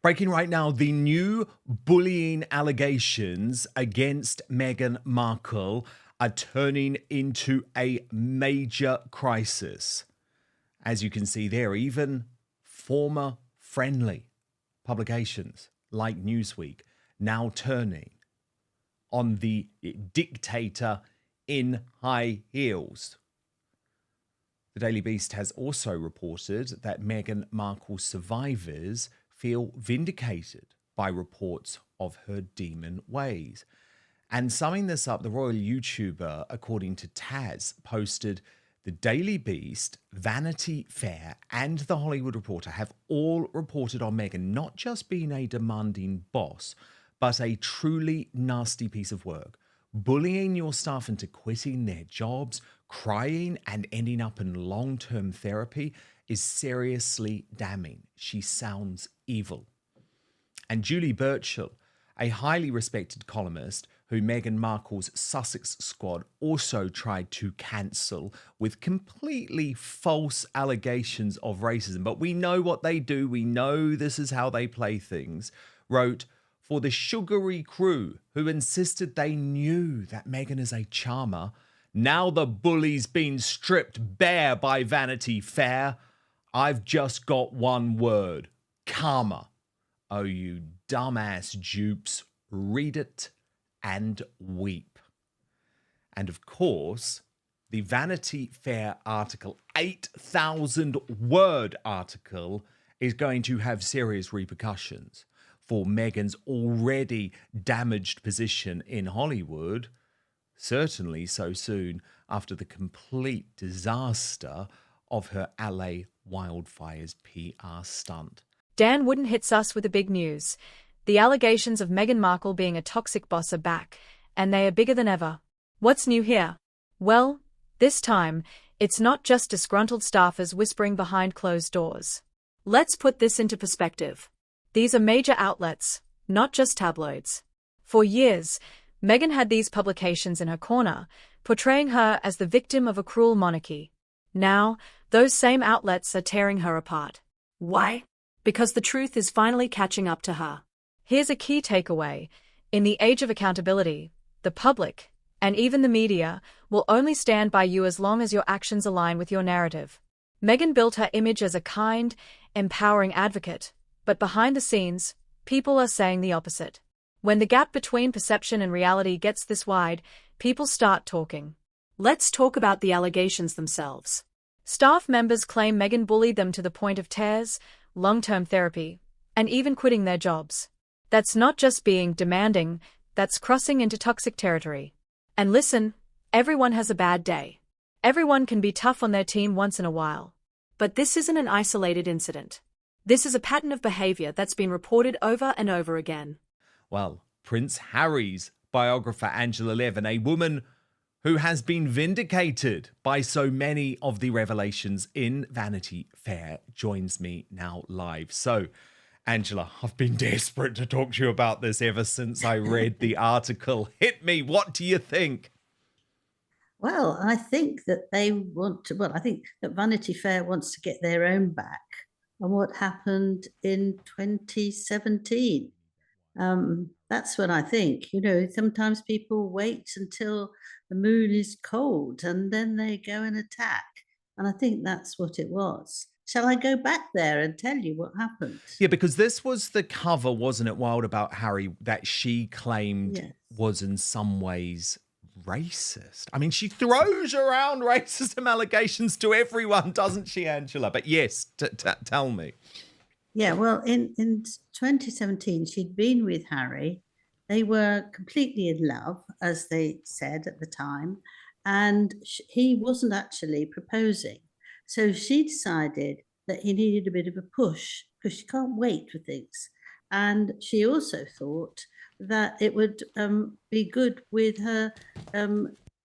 Breaking right now, the new bullying allegations against Meghan Markle are turning into a major crisis. As you can see there, even former friendly publications like Newsweek now turning on the dictator in high heels. The Daily Beast has also reported that Meghan Markle's survivors feel vindicated by reports of her demon ways. And summing this up, the royal YouTuber, according to Taz, posted the Daily Beast, Vanity Fair, and The Hollywood Reporter have all reported on Meghan not just being a demanding boss, but a truly nasty piece of work. Bullying your staff into quitting their jobs, crying, and ending up in long-term therapy is seriously damning. She sounds evil. And Julie Burchill, a highly respected columnist who Meghan Markle's Sussex squad also tried to cancel with completely false allegations of racism, but we know what they do, we know this is how they play things, wrote, "For the sugary crew who insisted they knew that Meghan is a charmer, now the bully's been stripped bare by Vanity Fair. I've just got one word, karma. Oh, you dumbass dupes, read it and weep." And of course, the Vanity Fair article, 8,000-word article, is going to have serious repercussions for Meghan's already damaged position in Hollywood, certainly so soon after the complete disaster of her LA wildfires PR stunt. Dan Wootton hits us with the big news. The allegations of Meghan Markle being a toxic boss are back, and they are bigger than ever. What's new here? Well, this time, it's not just disgruntled staffers whispering behind closed doors. Let's put this into perspective. These are major outlets, not just tabloids. For years, Meghan had these publications in her corner, portraying her as the victim of a cruel monarchy. Now, those same outlets are tearing her apart. Why? Because the truth is finally catching up to her. Here's a key takeaway. In the age of accountability, the public, and even the media, will only stand by you as long as your actions align with your narrative. Meghan built her image as a kind, empowering advocate, but behind the scenes, people are saying the opposite. When the gap between perception and reality gets this wide, people start talking. Let's talk about the allegations themselves. Staff members claim Meghan bullied them to the point of tears, long-term therapy, and even quitting their jobs. That's not just being demanding, that's crossing into toxic territory. And listen, everyone has a bad day. Everyone can be tough on their team once in a while. But this isn't an isolated incident. This is a pattern of behavior that's been reported over and over again. Well, Prince Harry's biographer Angela Levin, a woman who has been vindicated by so many of the revelations in Vanity Fair, joins me now live. So, Angela, I've been desperate to talk to you about this ever since I read the article. Hit me. What do you think? Well, I think that they want to, I think that Vanity Fair wants to get their own back on what happened in 2017. That's what I think. You know, sometimes people wait until the moon is cold and then they go and attack. And I think that's what it was. Shall I go back there and tell you what happened? Yeah, because this was the cover, wasn't it, Wild, about Harry, that she claimed was in some ways racist. I mean, she throws around racism allegations to everyone, doesn't she, Angela? But yes, tell me. Yeah, well, in 2017, she'd been with Harry. They were completely in love, as they said at the time, and he wasn't actually proposing. So she decided that he needed a bit of a push because she can't wait for things. And she also thought that it would be good with her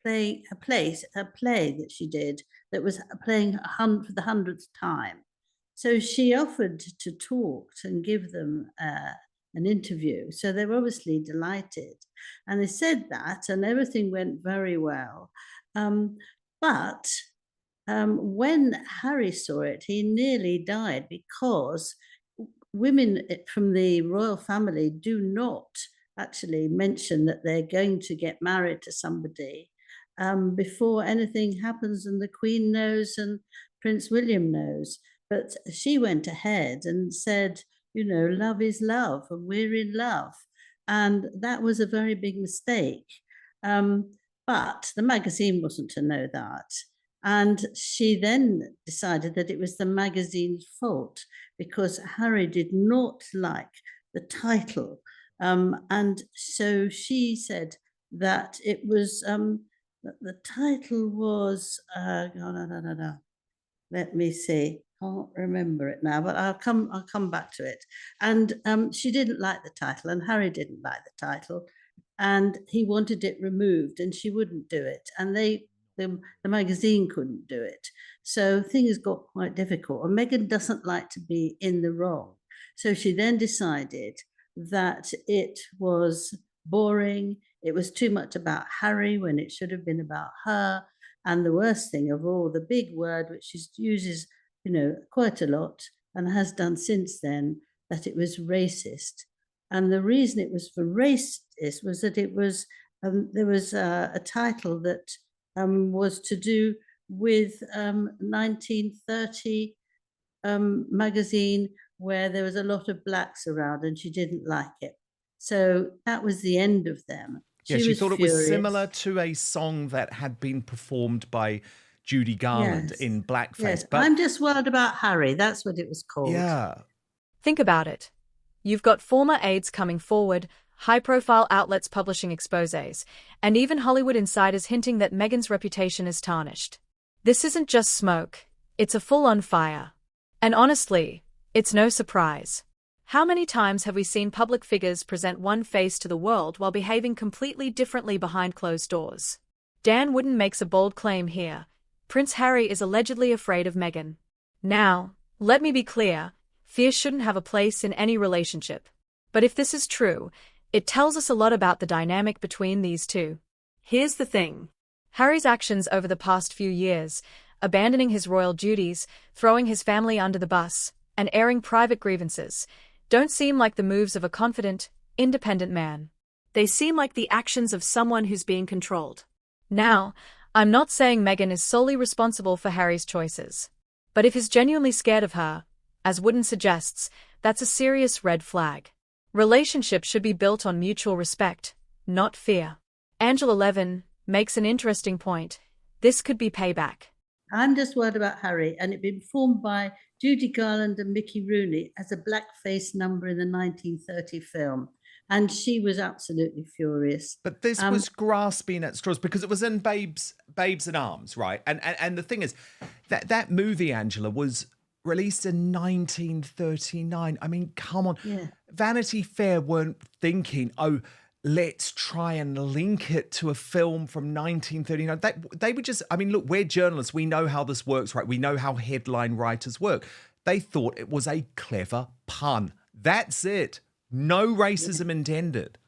playing a play that she did that was playing for the 100th time. So she offered to talk and give them an interview. So they were obviously delighted. And they said that, and everything went very well. But when Harry saw it, he nearly died because women from the royal family do not actually mention that they're going to get married to somebody before anything happens and the Queen knows and Prince William knows. But she went ahead and said, you know, love is love and we're in love. And that was a very big mistake. But the magazine wasn't to know that. And she then decided that it was the magazine's fault because Harry did not like the title. And so she said that it was, the title was, no. Let me see. Can't remember it now, but I'll come back to it. And she didn't like the title, and Harry didn't like the title, and he wanted it removed, and she wouldn't do it, and the magazine couldn't do it. So things got quite difficult. And Meghan doesn't like to be in the wrong, so she then decided that it was boring. It was too much about Harry when it should have been about her. And the worst thing of all, the big word, which she uses, you know, quite a lot and has done since then, that it was racist. And the reason it was for racist was that it was, there was a title that was to do with 1930 magazine where there was a lot of blacks around and she didn't like it. So that was the end of them. Yeah, she was thought furious. it was similar to a song that had been performed by Judy Garland in blackface. Yes, but I'm Just Worried About Harry. That's what it was called. Yeah. Think about it. You've got former aides coming forward, high-profile outlets publishing exposés, and even Hollywood insiders hinting that Meghan's reputation is tarnished. This isn't just smoke, it's a full-on fire. And honestly, it's no surprise. How many times have we seen public figures present one face to the world while behaving completely differently behind closed doors? Dan Wootton makes a bold claim here. Prince Harry is allegedly afraid of Meghan. Now, let me be clear, fear shouldn't have a place in any relationship. But if this is true, it tells us a lot about the dynamic between these two. Here's the thing. Harry's actions over the past few years, abandoning his royal duties, throwing his family under the bus, and airing private grievances, don't seem like the moves of a confident, independent man. They seem like the actions of someone who's being controlled. Now, I'm not saying Meghan is solely responsible for Harry's choices. But if he's genuinely scared of her, as Wootton suggests, that's a serious red flag. Relationships should be built on mutual respect, not fear. Angela Levin makes an interesting point. This could be payback. I'm Just Worried About Harry, and it been performed by Judy Garland and Mickey Rooney as a blackface number in the 1930 film. And she was absolutely furious. But this was grasping at straws because it was in Babes in Arms, right? And the thing is, that movie, Angela, was released in 1939. I mean, come on. Yeah. Vanity Fair weren't thinking, oh, let's try and link it to a film from 1939. They were just, I mean, look, we're journalists. We know how this works, right? We know how headline writers work. They thought it was a clever pun. That's it. No racism intended.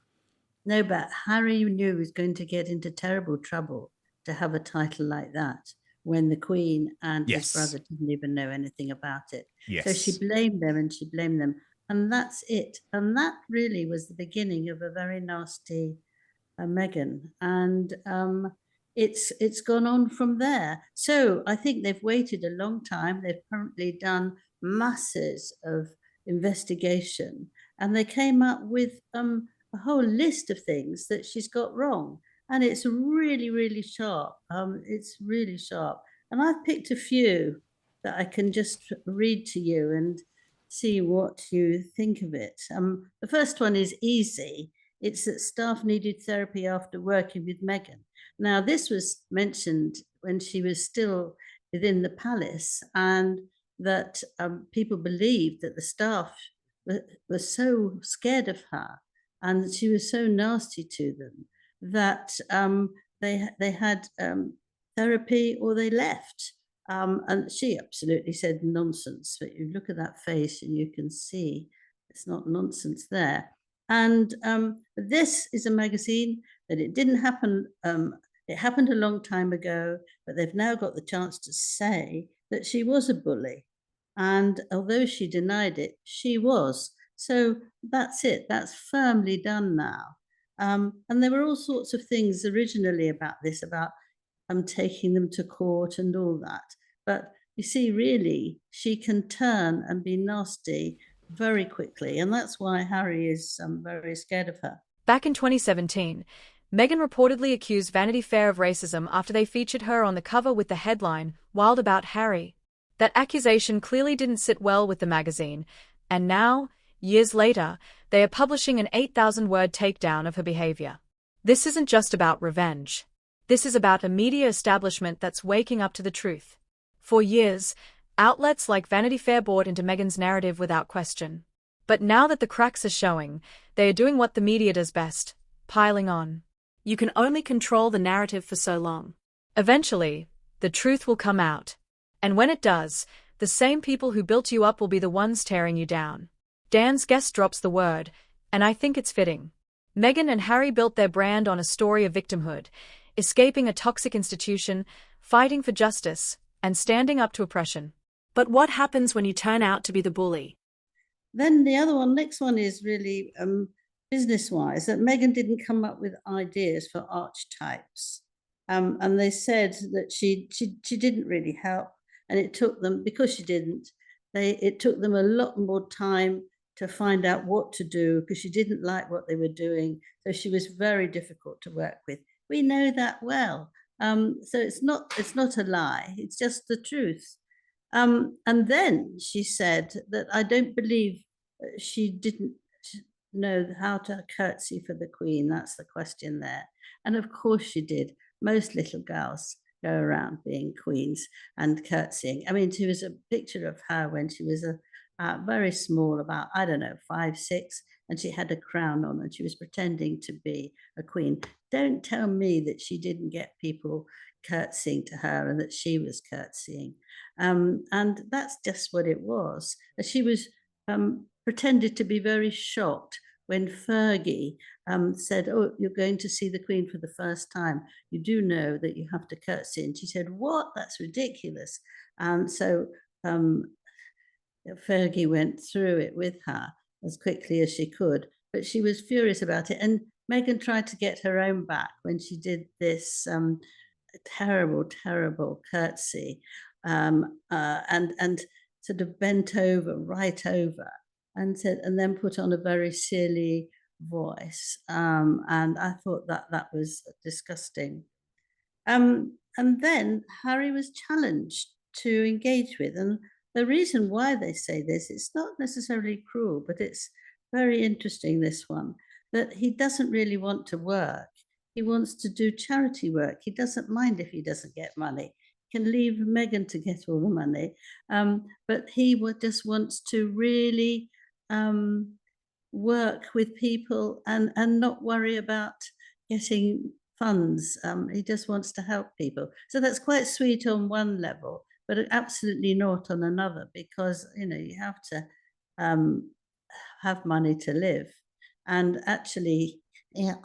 No, but Harry knew he was going to get into terrible trouble to have a title like that when the Queen and his brother didn't even know anything about it. Yes. So she blamed them and she blamed them. And that's it. And that really was the beginning of a very nasty Meghan. And it's gone on from there. So I think they've waited a long time. They've apparently done masses of investigation. And they came up with a whole list of things that she's got wrong. And it's really, really sharp. It's really sharp. And I've picked a few that I can just read to you and see what you think of it. The first one is easy. It's that staff needed therapy after working with Meghan. Now, this was mentioned when she was still within the palace, and that people believed that the staff were so scared of her and she was so nasty to them that they had therapy or they left. And she absolutely said nonsense. But you look at that face and you can see it's not nonsense there. And this is a magazine that it didn't happen. It happened a long time ago, but they've now got the chance to say that she was a bully. And although she denied it, she was. So that's it. That's firmly done now. And there were all sorts of things originally about this, about taking them to court and all that. But you see, really, she can turn and be nasty very quickly. And that's why Harry is very scared of her. Back in 2017, Meghan reportedly accused Vanity Fair of racism after they featured her on the cover with the headline, "Wild About Harry." That accusation clearly didn't sit well with the magazine, and now, years later, they are publishing an 8,000-word takedown of her behavior. This isn't just about revenge. This is about a media establishment that's waking up to the truth. For years, outlets like Vanity Fair bought into Meghan's narrative without question. But now that the cracks are showing, they are doing what the media does best, piling on. You can only control the narrative for so long. Eventually, the truth will come out. And when it does, the same people who built you up will be the ones tearing you down. Dan's guest drops the word, and I think it's fitting. Meghan and Harry built their brand on a story of victimhood, escaping a toxic institution, fighting for justice, and standing up to oppression. But what happens when you turn out to be the bully? Then the other one, next one is really business-wise, that Meghan didn't come up with ideas for archetypes. And they said that she didn't really help. And it took them, because she didn't, it took them a lot more time to find out what to do, because she didn't like what they were doing. So she was very difficult to work with. We know that well. So it's not a lie. It's just the truth. And then she said that I don't believe she didn't know how to curtsy for the Queen. That's the question there. And of course she did. Most little girls go around being queens and curtsying. I mean, there was a picture of her when she was very small, about, 5, 6, and she had a crown on and she was pretending to be a queen. Don't tell me that she didn't get people curtsying to her and that she was curtsying. And that's just what it was. She was pretended to be very shocked when Fergie said, "Oh, you're going to see the Queen for the first time. You do know that you have to curtsy." And she said, "What? That's ridiculous." And so Fergie went through it with her as quickly as she could, but she was furious about it. And Meghan tried to get her own back when she did this terrible, terrible curtsy and sort of bent over, right over, and said, and then put on a very silly voice. And I thought that was disgusting. And then Harry was challenged to engage with. And the reason why they say this, it's not necessarily cruel, but it's very interesting, this one, that he doesn't really want to work. He wants to do charity work. He doesn't mind if he doesn't get money. He can leave Meghan to get all the money. But he just wants to really work with people and not worry about getting funds. He just wants to help people. So that's quite sweet on one level, but absolutely not on another, because, you have to have money to live. And actually,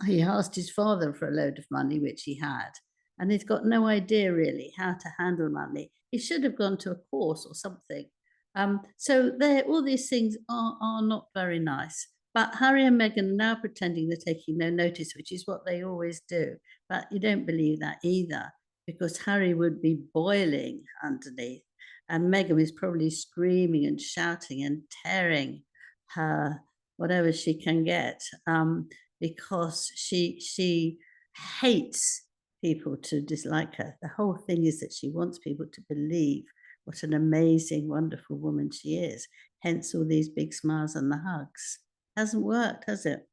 he asked his father for a load of money, which he had, and he's got no idea really how to handle money. He should have gone to a course or something. So all these things are not very nice. But Harry and Meghan are now pretending they're taking no notice, which is what they always do. But you don't believe that either, because Harry would be boiling underneath, and Meghan is probably screaming and shouting and tearing her whatever she can get, because she hates people to dislike her. The whole thing is that she wants people to believe what an amazing, wonderful woman she is. Hence all these big smiles and the hugs. Hasn't worked, has it?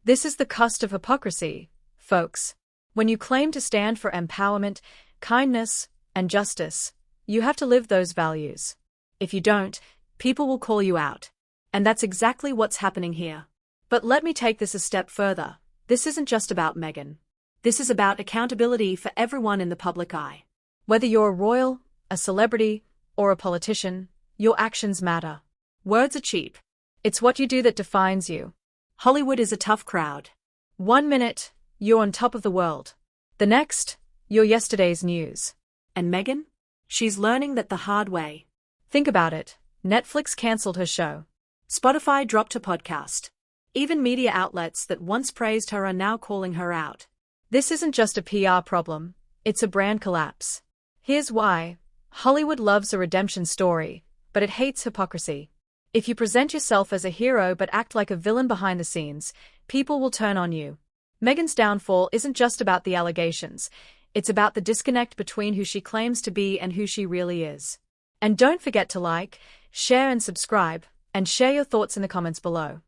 This is the cost of hypocrisy, folks. When you claim to stand for empowerment, kindness, and justice, you have to live those values. If you don't, people will call you out. And that's exactly what's happening here. But let me take this a step further. This isn't just about Meghan. This is about accountability for everyone in the public eye. Whether you're a royal, a celebrity, or a politician, your actions matter. Words are cheap. It's what you do that defines you. Hollywood is a tough crowd. 1 minute, you're on top of the world. The next, you're yesterday's news. And Meghan? She's learning that the hard way. Think about it. Netflix cancelled her show. Spotify dropped her podcast. Even media outlets that once praised her are now calling her out. This isn't just a PR problem, it's a brand collapse. Here's why. Hollywood loves a redemption story, but it hates hypocrisy. If you present yourself as a hero but act like a villain behind the scenes, people will turn on you. Meghan's downfall isn't just about the allegations, it's about the disconnect between who she claims to be and who she really is. And don't forget to like, share and subscribe, and share your thoughts in the comments below.